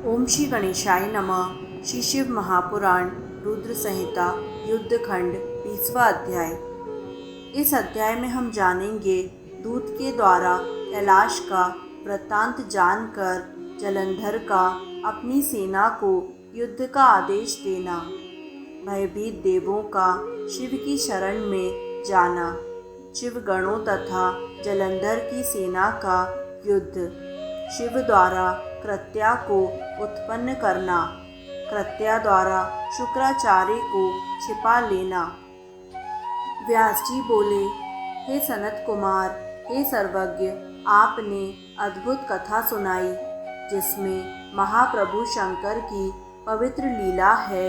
ओम श्री गणेशाय नमः। श्री शिव महापुराण रुद्र संहिता युद्धखंड 20वां अध्याय। इस अध्याय में हम जानेंगे दूत के द्वारा कैलाश का वृत्तांत जानकर जलंधर का अपनी सेना को युद्ध का आदेश देना, भयभीत देवों का शिव की शरण में जाना, शिव गणों तथा जलंधर की सेना का युद्ध, शिव द्वारा कृत्या को उत्पन्न करना, कृत्या द्वारा शुक्राचार्य को छिपा लेना। व्यास जी बोले, हे सनत कुमार, हे सर्वज्ञ, आपने अद्भुत कथा सुनाई जिसमें महाप्रभु शंकर की पवित्र लीला है।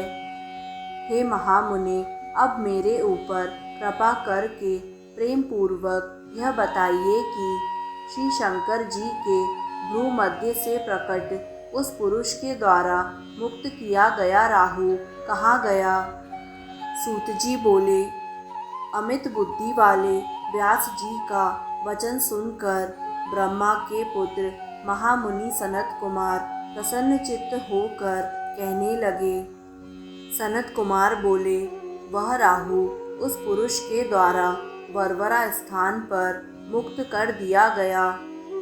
हे महामुनि, अब मेरे ऊपर कृपा करके प्रेम पूर्वक यह बताइए कि श्री शंकर जी के भ्रू मध्य से प्रकट उस पुरुष के द्वारा मुक्त किया गया राहु कहाँ गया। सूत जी बोले, अमित बुद्धि वाले व्यास जी का वचन सुनकर ब्रह्मा के पुत्र महामुनि सनत कुमार प्रसन्न चित्त होकर कहने लगे। सनत कुमार बोले, वह राहु उस पुरुष के द्वारा वरवरा स्थान पर मुक्त कर दिया गया,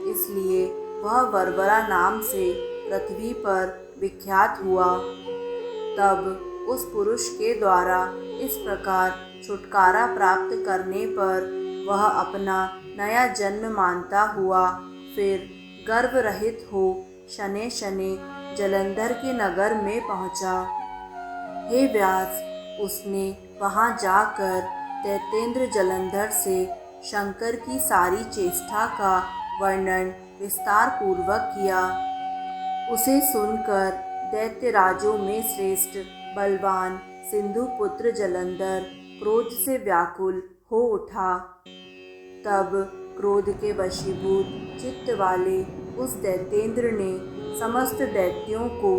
इसलिए वह वरवरा नाम से पृथ्वी पर विख्यात हुआ। तब उस पुरुष के द्वारा इस प्रकार छुटकारा प्राप्त करने पर वह अपना नया जन्म मानता हुआ फिर गर्भ रहित हो शनै शनै जलंधर के नगर में पहुंचा। हे व्यास, उसने वहां जाकर दैत्येंद्र जलंधर से शंकर की सारी चेष्टा का वर्णन विस्तार पूर्वक किया। उसे सुनकर दैत्यराजों में श्रेष्ठ बलवान सिंधुपुत्र जलंधर क्रोध से व्याकुल हो उठा। तब क्रोध के वशीभूत चित्त वाले उस दैत्येंद्र ने समस्त दैत्यों को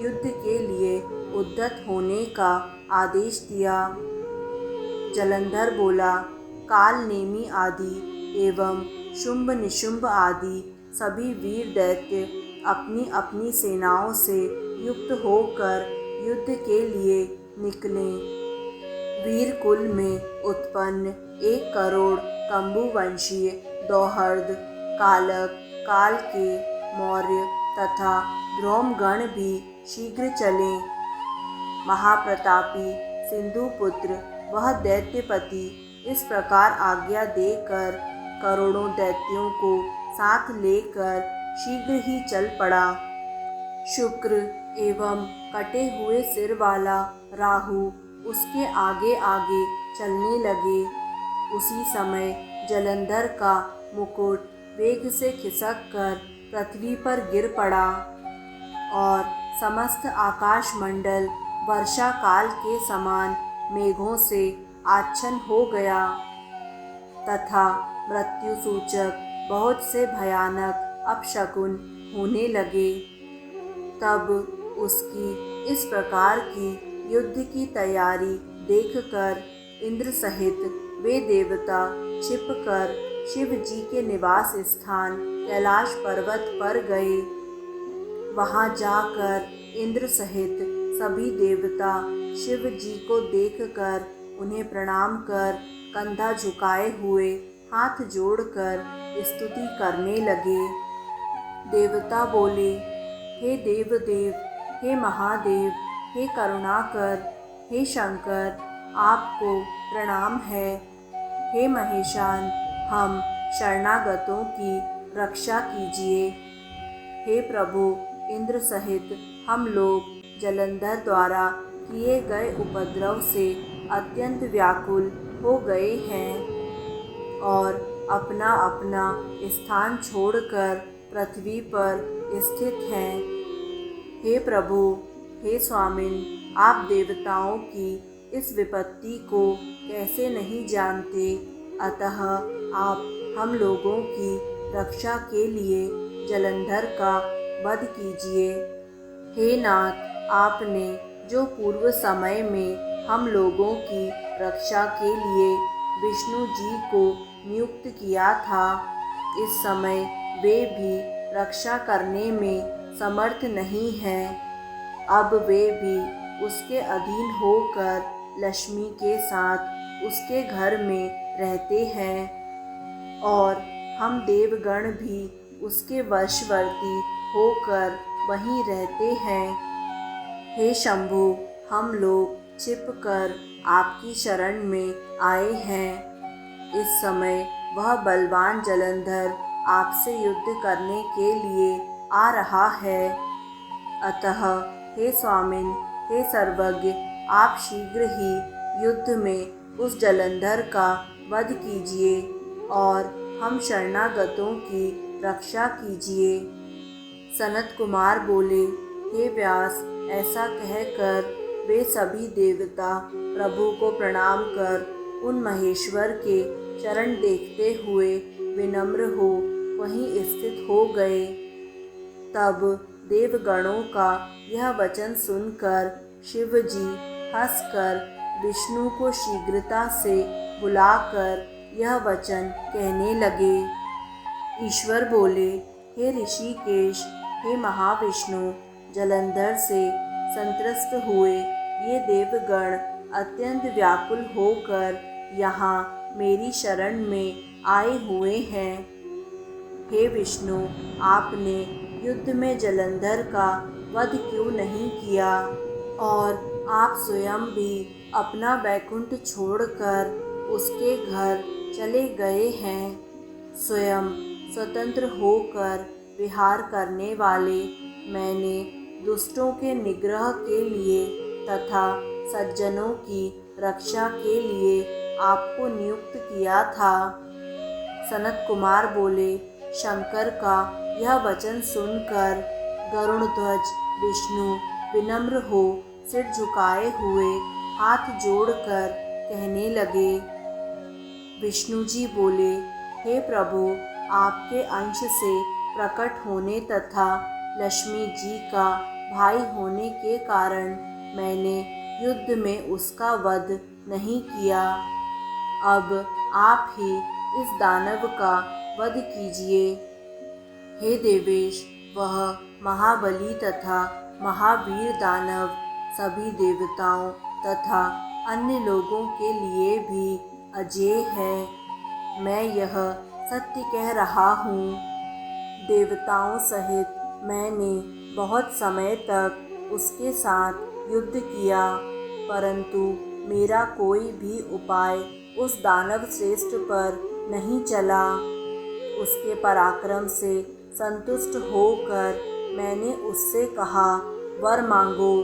युद्ध के लिए उद्यत होने का आदेश दिया। जलंधर बोला, काल नेमि आदि एवं शुंभ निशुंभ आदि सभी वीर दैत्य अपनी अपनी सेनाओं से युक्त होकर युद्ध के लिए निकले। वीर कुल में उत्पन्न 1 करोड़ कंबुवंशीय दौहर्द, कालक, काल के, मौर्य तथा द्रोमगण भी शीघ्र चले। महाप्रतापी सिंधुपुत्र वह दैत्यपति इस प्रकार आज्ञा देकर करोड़ों दैत्यों को साथ लेकर शीघ्र ही चल पड़ा। शुक्र एवं कटे हुए सिर वाला राहु उसके आगे आगे चलने लगे। उसी समय जलंधर का मुकुट वेग से खिसक कर पृथ्वी पर गिर पड़ा और समस्त आकाश मंडल वर्षा काल के समान मेघों से आच्छन्न हो गया तथा मृत्यु सूचक बहुत से भयानक अपशकुन होने लगे। तब उसकी इस प्रकार की युद्ध की तैयारी देखकर इंद्र सहित वे देवता छिपकर शिव जी के निवास स्थान कैलाश पर्वत पर गए। वहां जाकर इंद्र सहित सभी देवता शिव जी को देखकर उन्हें प्रणाम कर कंधा झुकाए हुए हाथ जोड़कर स्तुति करने लगे। देवता बोले, हे देवदेव, हे महादेव, हे करुणाकर, हे शंकर, आपको प्रणाम है। हे महेशान, हम शरणागतों की रक्षा कीजिए। हे प्रभु, इंद्र सहित हम लोग जलंधर द्वारा किए गए उपद्रव से अत्यंत व्याकुल हो गए हैं और अपना अपना स्थान छोड़कर पृथ्वी पर स्थित हैं। हे प्रभु, हे स्वामिन, आप देवताओं की इस विपत्ति को कैसे नहीं जानते, अतः आप हम लोगों की रक्षा के लिए जलंधर का वध कीजिए। हे नाथ, आपने जो पूर्व समय में हम लोगों की रक्षा के लिए विष्णु जी को नियुक्त किया था, इस समय वे भी रक्षा करने में समर्थ नहीं हैं। अब वे भी उसके अधीन होकर लक्ष्मी के साथ उसके घर में रहते हैं और हम देवगण भी उसके वशवर्ती होकर वहीं रहते हैं। हे शंभु, हम लोग छिपकर आपकी शरण में आए हैं। इस समय वह बलवान जलंधर आपसे युद्ध करने के लिए आ रहा है। अतः हे स्वामिन, हे सर्वज्ञ, आप शीघ्र ही युद्ध में उस जलंधर का वध कीजिए और हम शरणागतों की रक्षा कीजिए। सनत कुमार बोले, हे व्यास, ऐसा कहकर वे सभी देवता प्रभु को प्रणाम कर उन महेश्वर के चरण देखते हुए विनम्र हो वहीं स्थित हो गए। तब देवगणों का यह वचन सुनकर शिव जी हंसकर विष्णु को शीघ्रता से बुलाकर यह वचन कहने लगे। ईश्वर बोले, हे ऋषिकेश, हे महाविष्णु, जलंधर से संत्रस्त हुए ये देवगण अत्यंत व्याकुल होकर यहाँ मेरी शरण में आए हुए हैं। हे विष्णु, आपने युद्ध में जलंधर का वध क्यों नहीं किया और आप स्वयं भी अपना वैकुंठ छोड़कर उसके घर चले गए हैं। स्वयं स्वतंत्र होकर विहार करने वाले मैंने दुष्टों के निग्रह के लिए तथा सज्जनों की रक्षा के लिए आपको नियुक्त किया था। सनत कुमार बोले, शंकर का यह वचन सुनकर गरुड़ध्वज विष्णु विनम्र हो सिर झुकाए हुए हाथ जोड़कर कहने लगे। विष्णु जी बोले, हे प्रभु, आपके अंश से प्रकट होने तथा लक्ष्मी जी का भाई होने के कारण मैंने युद्ध में उसका वध नहीं किया। अब आप ही इस दानव का वध कीजिए। हे देवेश, वह महाबली तथा महावीर दानव सभी देवताओं तथा अन्य लोगों के लिए भी अजेय है। मैं यह सत्य कह रहा हूँ। देवताओं सहित मैंने बहुत समय तक उसके साथ युद्ध किया, परंतु मेरा कोई भी उपाय उस दानव श्रेष्ठ पर नहीं चला। उसके पराक्रम से संतुष्ट होकर मैंने उससे कहा, वर मांगो।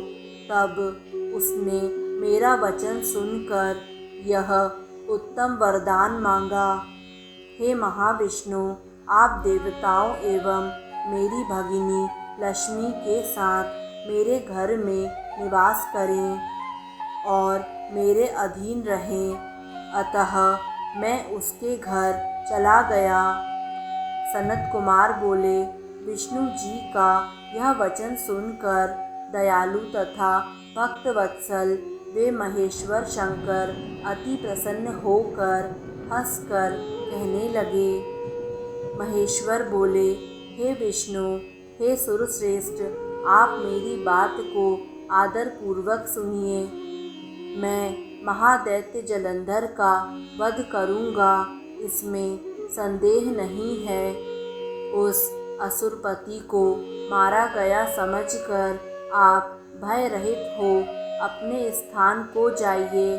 तब उसने मेरा वचन सुनकर यह उत्तम वरदान मांगा। हे महाविष्णु, आप देवताओं एवं मेरी भगिनी लक्ष्मी के साथ मेरे घर में निवास करें और मेरे अधीन रहें। अतः मैं उसके घर चला गया। सनत कुमार बोले, विष्णु जी का यह वचन सुनकर दयालु तथा भक्तवत्सल वे महेश्वर शंकर अति प्रसन्न होकर हंसकर कहने लगे। महेश्वर बोले, हे विष्णु, हे सुरश्रेष्ठ, आप मेरी बात को आदरपूर्वक सुनिए। मैं महादैत्य जलंधर का वध करूँगा, इसमें संदेह नहीं है। उस असुरपति को मारा गया समझकर आप भय रहित हो अपने स्थान को जाइए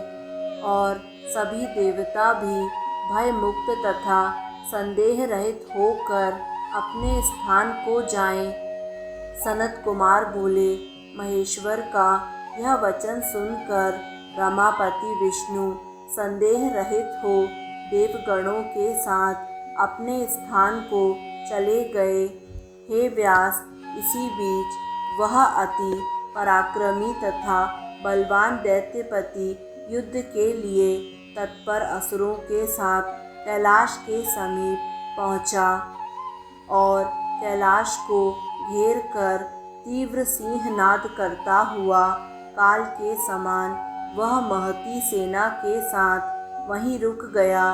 और सभी देवता भी भय मुक्त तथा संदेह रहित होकर अपने स्थान को जाएं। सनत कुमार बोले, महेश्वर का यह वचन सुनकर रमापति विष्णु संदेह रहित हो देवगणों के साथ अपने स्थान को चले गए। हे व्यास, इसी बीच वह अति पराक्रमी तथा बलवान दैत्यपति युद्ध के लिए तत्पर असुरों के साथ कैलाश के समीप पहुंचा और कैलाश को घेर कर तीव्र सिंहनाद करता हुआ काल के समान वह महती सेना के साथ वहीं रुक गया।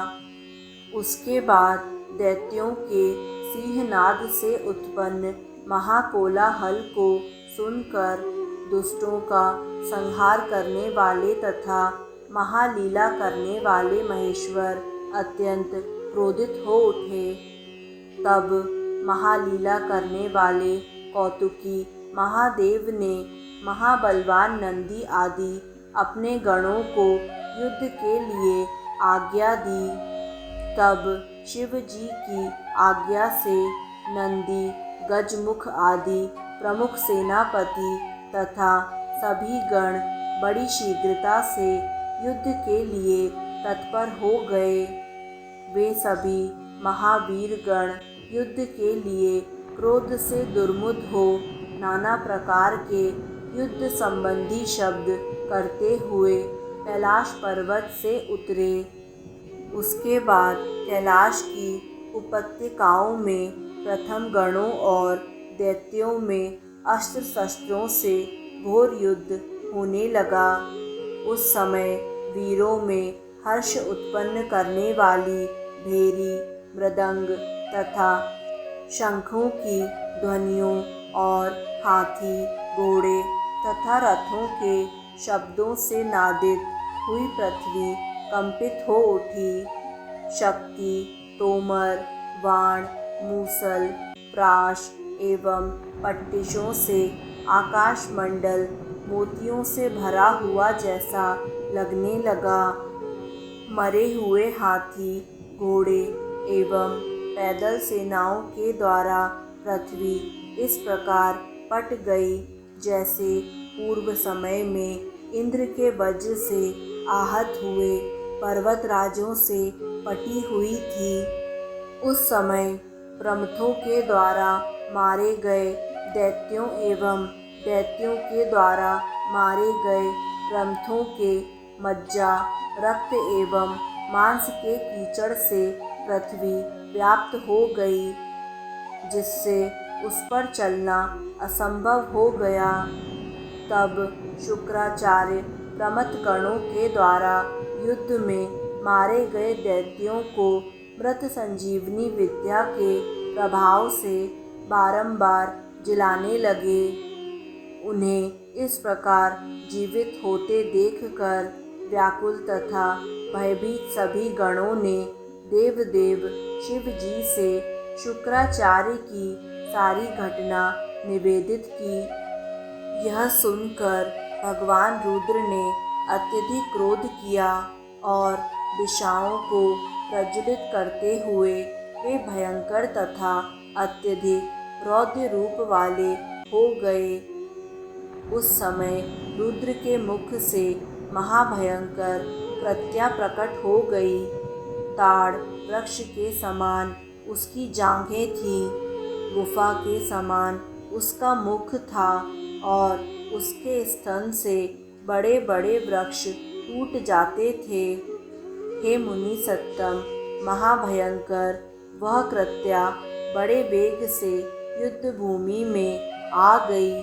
उसके बाद दैत्यों के सिंहनाद से उत्पन्न महाकोलाहल को सुनकर दुष्टों का संहार करने वाले तथा महालीला करने वाले महेश्वर अत्यंत क्रोधित हो उठे। तब महालीला करने वाले कौतुकी महादेव ने महाबलवान नंदी आदि अपने गणों को युद्ध के लिए आज्ञा दी। तब शिव जी की आज्ञा से नंदी, गजमुख आदि प्रमुख सेनापति तथा सभी गण बड़ी शीघ्रता से युद्ध के लिए तत्पर हो गए। वे सभी महावीर गण युद्ध के लिए क्रोध से दुर्मुद हो नाना प्रकार के युद्ध संबंधी शब्द करते हुए कैलाश पर्वत से उतरे। उसके बाद कैलाश की उपत्यकाओं में प्रथम गणों और दैत्यों में अस्त्र शस्त्रों से घोर युद्ध होने लगा। उस समय वीरों में हर्ष उत्पन्न करने वाली भेरी, मृदंग तथा शंखों की ध्वनियों और हाथी, घोड़े तथा रथों के शब्दों से नादित हुई पृथ्वी कंपित हो उठी। शक्ति, तोमर, बाण, मूसल, प्राश एवं पट्टिशों से आकाश मंडल मोतियों से भरा हुआ जैसा लगने लगा। मरे हुए हाथी, घोड़े एवं पैदल सेनाओं के द्वारा पृथ्वी इस प्रकार पट गई जैसे पूर्व समय में इंद्र के वज्र से आहत हुए पर्वतराजों से पटी हुई थी। उस समय प्रमथों के द्वारा मारे गए दैत्यों एवं दैत्यों के द्वारा मारे गए प्रमथों के मज्जा, रक्त एवं मांस के कीचड़ से पृथ्वी व्याप्त हो गई, जिससे उस पर चलना असंभव हो गया। तब शुक्राचार्य प्रमथ गणों के द्वारा युद्ध में मारे गए दैत्यों को मृत संजीवनी विद्या के प्रभाव से बारंबार जिलाने लगे। उन्हें इस प्रकार जीवित होते देखकर व्याकुल तथा भयभीत सभी गणों ने देवदेव शिव जी से शुक्राचार्य की सारी घटना निवेदित की। यह सुनकर भगवान रुद्र ने अत्यधिक क्रोध किया और दिशाओं को प्रज्वलित करते हुए वे भयंकर तथा अत्यधिक रौद्र रूप वाले हो गए। उस समय रुद्र के मुख से महाभयंकर कृत्या प्रकट हो गई। ताड़ वृक्ष के समान उसकी जांघें थीं, गुफा के समान उसका मुख था और उसके स्तन से बड़े बड़े वृक्ष टूट जाते थे। हे मुनि सत्तम, महाभयंकर वह कृत्या बड़े वेग से युद्ध भूमि में आ गई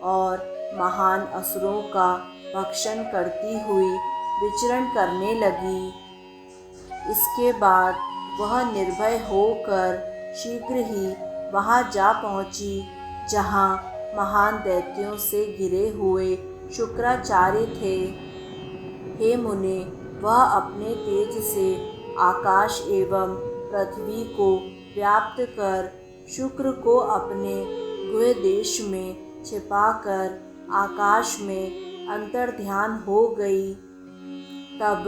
और महान असुरों का भक्षण करती हुई विचरण करने लगी। इसके बाद वह निर्भय होकर शीघ्र ही वहां जा पहुंची जहां महान दैत्यों से घिरे हुए शुक्राचार्य थे। हे मुने, वह अपने तेज से आकाश एवं पृथ्वी को व्याप्त कर शुक्र को अपने गुह देश में छिपाकर आकाश में अंतर्ध्यान हो गई। तब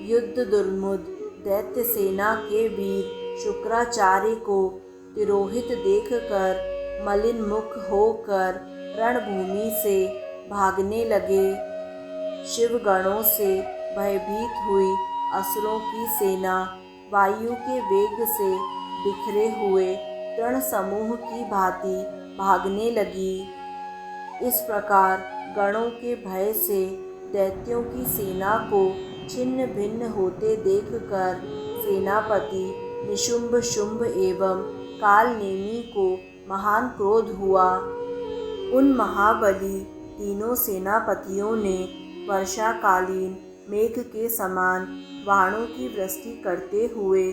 युद्ध दुर्मुद दैत्य सेना के वीर शुक्राचार्य को तिरोहित देखकर मलिन मुख होकर रणभूमि से भागने लगे। शिवगणों से भयभीत हुई असुरों की सेना वायु के वेग से बिखरे हुए तृण समूह की भांति भागने लगी। इस प्रकार गणों के भय से दैत्यों की सेना को छिन्न भिन्न होते देखकर सेनापति निशुंभ, शुंभ एवं कालनेमी को महान क्रोध हुआ। उन महाबली तीनों सेनापतियों ने वर्षाकालीन मेघ के समान बाणों की वृष्टि करते हुए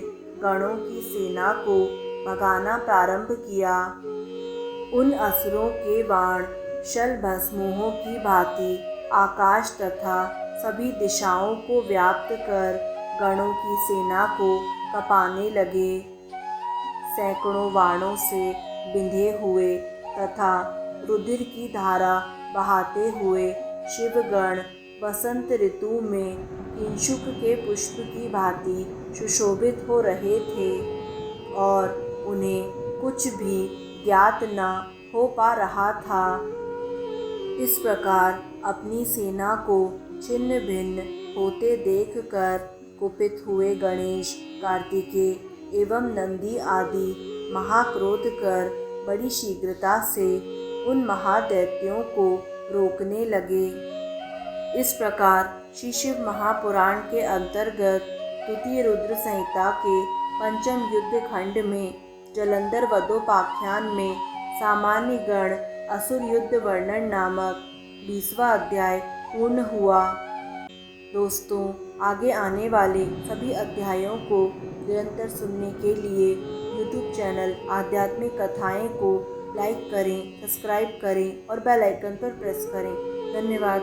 गणों की सेना को भगाना प्रारंभ किया। उन असुरों के बाण शल भस्मों की भांति आकाश तथा सभी दिशाओं को व्याप्त कर गणों की सेना को कँपाने लगे। सैकड़ों बाणों से बिंधे हुए तथा रुधिर की धारा बहाते हुए शिवगण वसंत ऋतु में किंशुक के पुष्प की भांति सुशोभित हो रहे थे और उन्हें कुछ भी ज्ञात न हो पा रहा था। इस प्रकार अपनी सेना को छिन्न भिन्न होते देखकर कुपित हुए गणेश, कार्तिकेय एवं नंदी आदि महाक्रोध कर बड़ी शीघ्रता से उन महादैत्यों को रोकने लगे। इस प्रकार श्री शिव महापुराण के अंतर्गत द्वितीय रुद्र संहिता के पंचम युद्ध खंड में जलंधर वधोपाख्यान में सामान्य गण असुर युद्ध वर्णन नामक 20वां अध्याय पूर्ण हुआ। दोस्तों, आगे आने वाले सभी अध्यायों को निरंतर सुनने के लिए यूट्यूब चैनल आध्यात्मिक कथाएं को लाइक करें, सब्सक्राइब करें और बेल आइकन पर प्रेस करें। धन्यवाद।